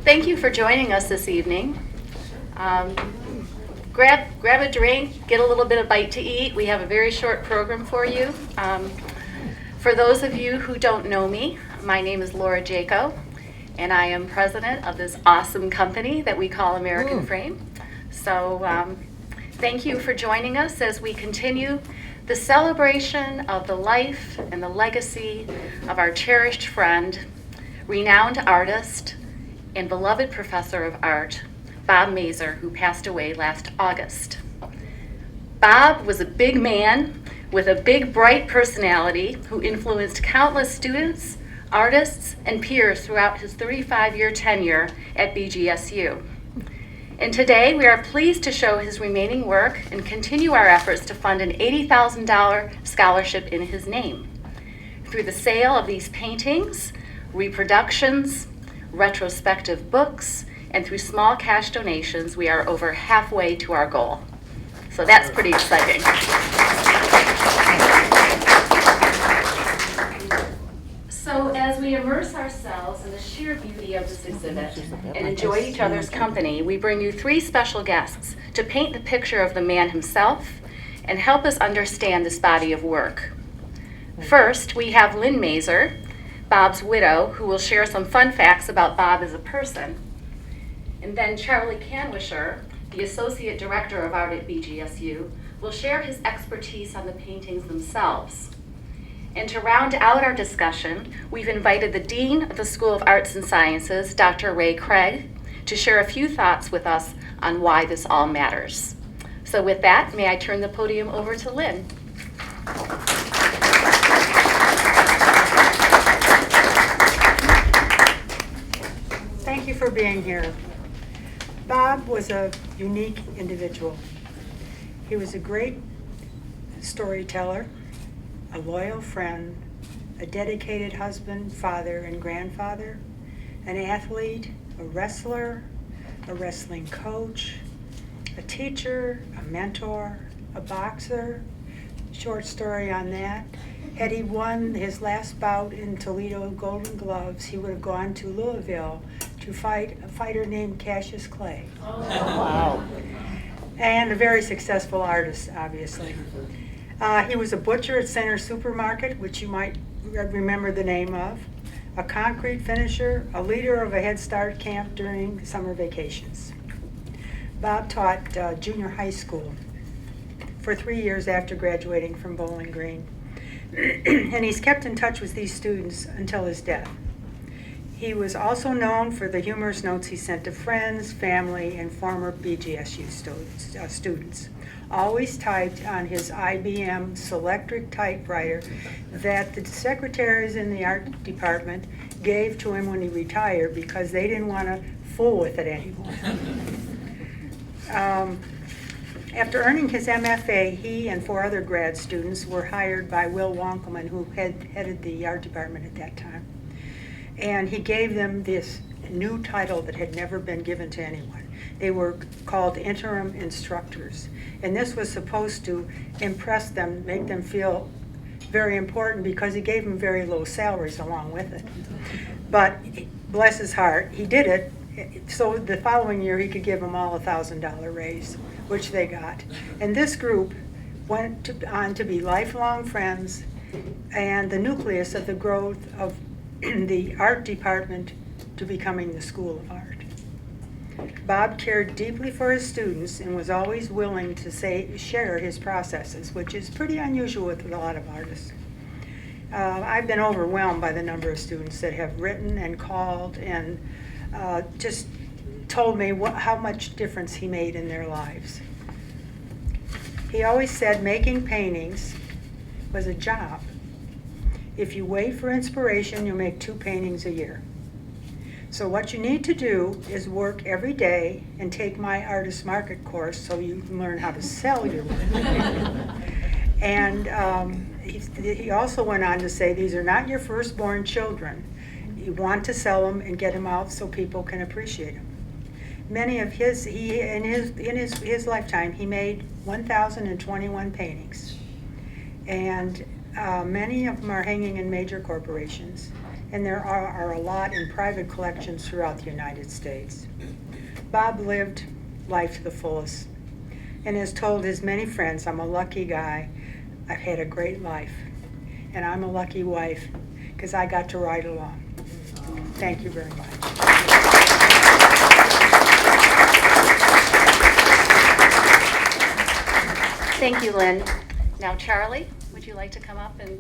Thank you for joining us this evening. Um, grab a drink, get a little bit of bite to eat. We have a very short program for you. For those of you who don't know me, my name is Laura Jaco, and I am president of this awesome company that we call American Frame. So thank you for joining us as we continue the celebration of the life and the legacy of our cherished friend, renowned artist, and beloved professor of art, Bob Mazur, who passed away last August. Bob was a big man with a big, bright personality who influenced countless students, artists, and peers throughout his 35-year tenure at BGSU. And today, we are pleased to show his remaining work and continue our efforts to fund an $80,000 scholarship in his name. Through the sale of these paintings, reproductions, retrospective books, and through small cash donations, we are over halfway to our goal. So that's pretty exciting. So as we immerse ourselves in the sheer beauty of this exhibit and enjoy each other's company, we bring you three special guests to paint the picture of the man himself and help us understand this body of work. First, we have Lynne Mazur, Bob's widow, who will share some fun facts about Bob as a person. And then Charlie Canwisher, the Associate Director of Art at BGSU, will share his expertise on the paintings themselves. And to round out our discussion, we've invited the Dean of the School of Arts and Sciences, Dr. Ray Craig, to share a few thoughts with us on why this all matters. So with that, may I turn the podium over to Lynne. Thank you for being here. Bob was a unique individual. He was a great storyteller, a loyal friend, a dedicated husband, father, and grandfather, an athlete, a wrestler, a wrestling coach, a teacher, a mentor, a boxer. Short story on that. Had he won his last bout in Toledo Golden Gloves, he would have gone to Louisville to fight a fighter named Cassius Clay. Oh, wow. And a very successful artist, obviously. He was a butcher at Center Supermarket, which you might remember the name of, a concrete finisher, a leader of a Head Start camp during summer vacations. Bob taught junior high school for 3 years after graduating from Bowling Green. And he's kept in touch with these students until his death. He was also known for the humorous notes he sent to friends, family, and former BGSU students, always typed on his IBM Selectric typewriter that the secretaries in the art department gave to him when he retired because they didn't want to fool with it anymore. After earning his MFA, he and 4 other grad students were hired by Will Wonkelman, who headed the art department at that time. And he gave them this new title that had never been given to anyone. They were called interim instructors. And this was supposed to impress them, make them feel very important because he gave them very low salaries along with it. But bless his heart, he did it. So the following year he could give them all a $1,000 raise, which they got. And this group went on to be lifelong friends and the nucleus of the growth of the art department to becoming the School of Art. Bob cared deeply for his students and was always willing to share his processes, which is pretty unusual with a lot of artists. I've been overwhelmed by the number of students that have written and called and just told me how much difference he made in their lives. He always said making paintings was a job. If you wait for inspiration, you'll make 2 paintings a year. So what you need to do is work every day and take my artist market course so you can learn how to sell your work. And he also went on to say, these are not your firstborn children. You want to sell them and get them out so people can appreciate them. Many of in his lifetime, he made 1,021 paintings. And many of them are hanging in major corporations. and there are a lot in private collections throughout the United States. Bob lived life to the fullest and has told his many friends, "I'm a lucky guy. I've had a great life. And I'm a lucky wife because I got to ride along." Thank you very much. Thank you, Lynn. Now, Charlie, would you like to come up and